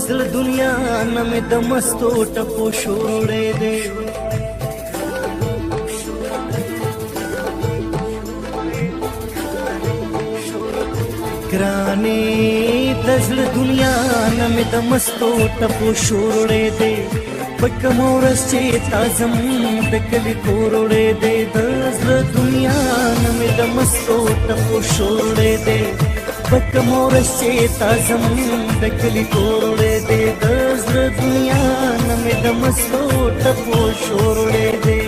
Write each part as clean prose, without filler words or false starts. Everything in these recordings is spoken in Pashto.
دزل دنیا نمې د مستو ټپو شوړې دی ګرانې دزل دنیا نمې د مستو ټپو شوړې دی پکم ورځ چې تازم د کلي کوروړې دی دزل دنیا نمې د مستو ټپو شوړې دی پکم ورځ چې تازم د کلي کوروړې دی دزل دنیا نمې د مستو ټپو شوړې دی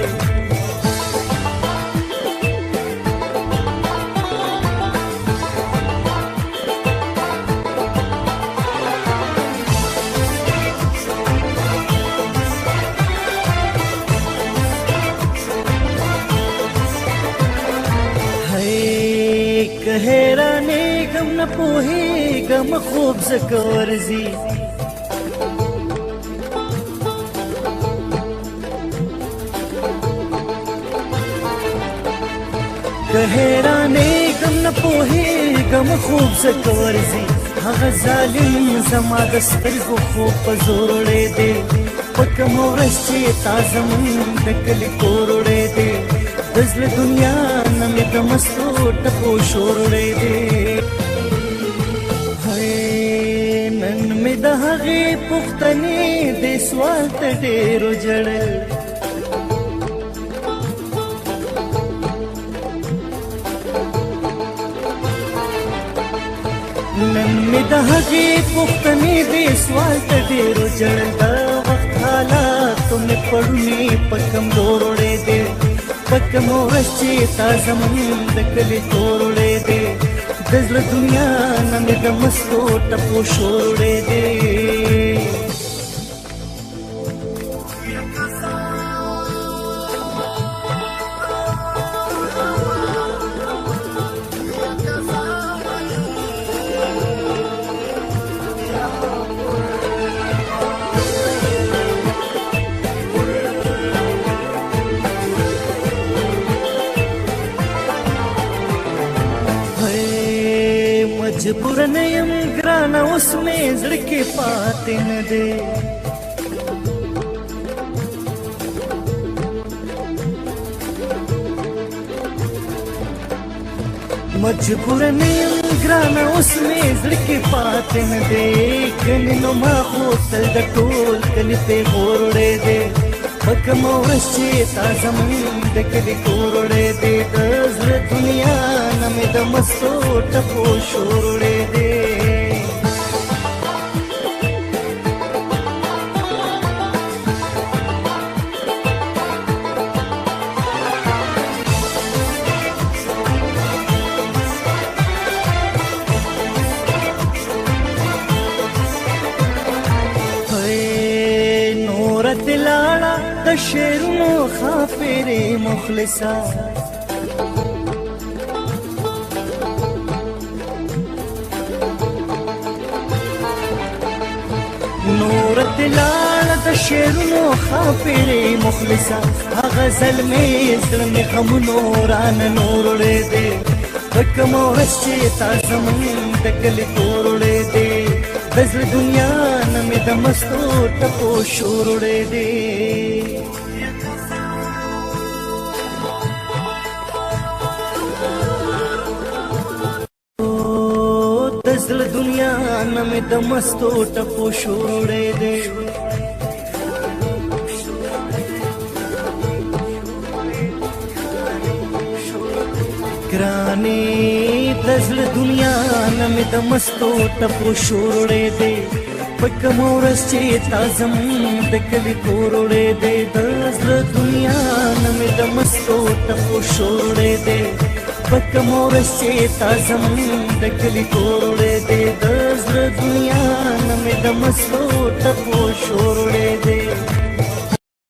حیرانې غم نه پوهېږم خوب ځکه ورځي که حیرانې غم نه پوهېږم خوب ځکه ورځي هغه ظالم زما د سترګو خوب په زور وړی دی په کومه ورځ چې تا زمونږ د کلي کور وړی دی دزل دنیا نمې د مستو ټپو شور وړی دی نن مې د هغې پوښتنې دې سوال ته ډېرو ژړل نن مې د هغې پوښتنې دې سوال ته ډېرو ژړل د وخت حالاتو مې پړونې په کمزور وړی دی پکم ورځ چې تا زمونږ د کلي کور وړی دی دزل دنیا نمې د مستو ټپو شور وړی دی مجبور نه یم ګرانه اوس مې زړه کې پاتې نه دی مجبور نه یم ګرانه اوس مې زړه کې پاتې نه دی کنې نو ما خو تل د ټول کلي پیغور وړی دی په کومه ورځ چې تا زمونږ د کلي کور وړی دی د زړه دنیا نمې د مستو ټپو شور وړی دی دلاړه د شعرونو خاپېرې مخلصه نور دلاړه د شعرونو خاپېرې مخلصه هغه زلمې زړه مې غمونو رانه نور وړی دی په کومه ورځ چې تا زمونږ د کلي کور وړی دی دزل دنیا نمې د مستو ټپو شور وړی دی دزل دنیا نمې د مستو ټپو شور وړی دی ګرانې دزل دنیا نمې د مستو ټپو شور وړی دی په کومه ورځ چې تا زمونږ د کلي کور وړی دی دزل دنیا نمې د مستو ټپو شور وړی دی په کومه ورځ چې تا زمونږ د کلي کور وړی دی دزل دنیا نمې د مستو ټپو شور وړی دی